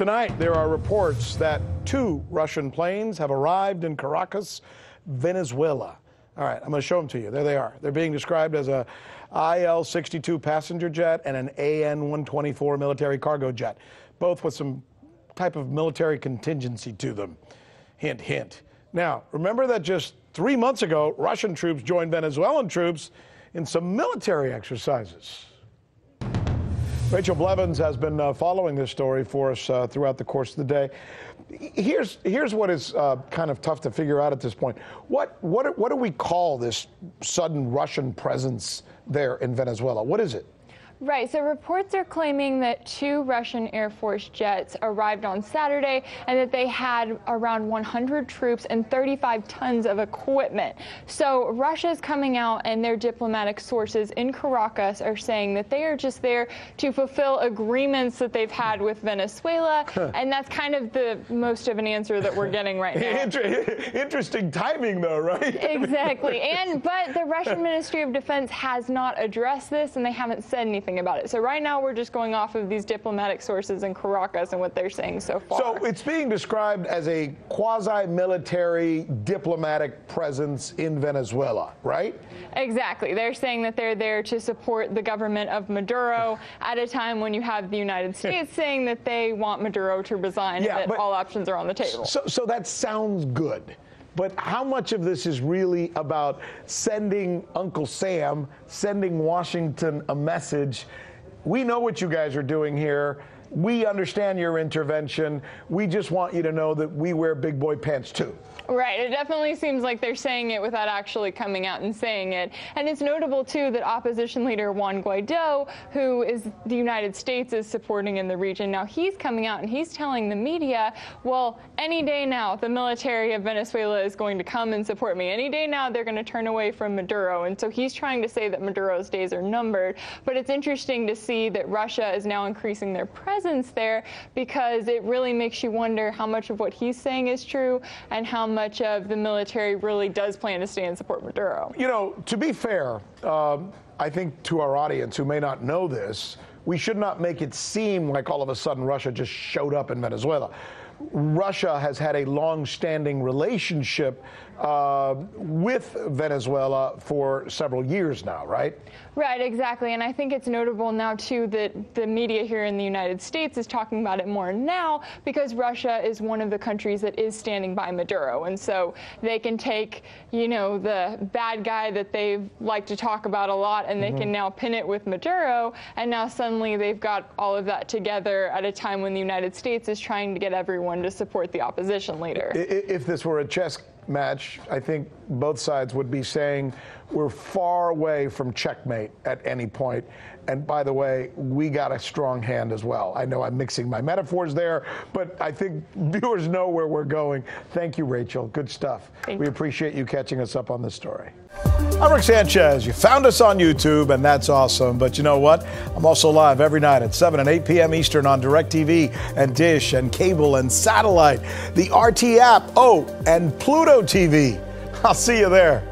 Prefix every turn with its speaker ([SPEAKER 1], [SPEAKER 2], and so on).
[SPEAKER 1] Tonight, there are reports that 2 Russian planes have arrived in Caracas, Venezuela. All right, I'm going to show them to you. There they are. They're being described as a IL-62 passenger jet and an AN-124 military cargo jet, both with some type of military contingency to them. Hint, hint. Now, remember that just 3 months ago, Russian troops joined Venezuelan troops in some military exercises. Rachel Blevins has been following this story for us throughout the course of the day. Here's what is kind of tough to figure out at this point. What do we call this sudden Russian presence there in Venezuela? What is it?
[SPEAKER 2] Right, so reports are claiming that 2 Russian Air Force jets arrived on Saturday and that they had around 100 troops and 35 tons of equipment. So Russia's coming out, and their diplomatic sources in Caracas are saying that they are just there to fulfill agreements that they've had with Venezuela, and that's kind of the most of an answer that we're getting right now.
[SPEAKER 1] Interesting timing, though, right?
[SPEAKER 2] Exactly, but the Russian Ministry of Defense has not addressed this, and they haven't said anything about it. So right now we're just going off of these diplomatic sources in Caracas and what they're saying so far.
[SPEAKER 1] So it's being described as a quasi-military diplomatic presence in Venezuela, right?
[SPEAKER 2] Exactly. They're saying that they're there to support the government of Maduro at a time when you have the United States saying that they want Maduro to resign, and that all options are on the table.
[SPEAKER 1] So that sounds good. But how much of this is really about sending Uncle Sam, sending Washington a message? We know what you guys are doing here. We understand your intervention. We just want you to know that we wear big boy pants too.
[SPEAKER 2] Right. It definitely seems like they're saying it without actually coming out and saying it. And it's notable, too, that opposition leader Juan Guaido, who is the United States is supporting in the region, now he's coming out and he's telling the media, well, any day now, the military of Venezuela is going to come and support me. Any day now, they're going to turn away from Maduro. And so he's trying to say that Maduro's days are numbered. But it's interesting to see that Russia is now increasing their presence there, because it really makes you wonder how much of what he's saying is true and how much of the military really does plan to stay and support Maduro.
[SPEAKER 1] You know, to be fair, I think to our audience who may not know this, we should not make it seem like all of a sudden Russia just showed up in Venezuela. Russia has had a long-standing relationship with Venezuela for several years now, right?
[SPEAKER 2] Right, exactly. And I think it's notable now, too, that the media here in the United States is talking about it more now, because Russia is one of the countries that is standing by Maduro. And so they can take, you know, the bad guy that they like to talk about a lot, and they can now pin it with Maduro. And now suddenly they've got all of that together at a time when the United States is trying to get everyone to support the opposition leader.
[SPEAKER 1] If this were a chess match, I think both sides would be saying we're far away from checkmate at any point. And by the way, we got a strong hand as well. I know I'm mixing my metaphors there, but I think viewers know where we're going. Thank you, Rachel. Good stuff. We appreciate you catching us up on this story. I'm Rick Sanchez. You found us on YouTube, and that's awesome. But you know what? I'm also live every night at 7 and 8 p.m. Eastern on DirecTV and Dish and cable and satellite, the RT app, and Pluto TV. I'll see you there.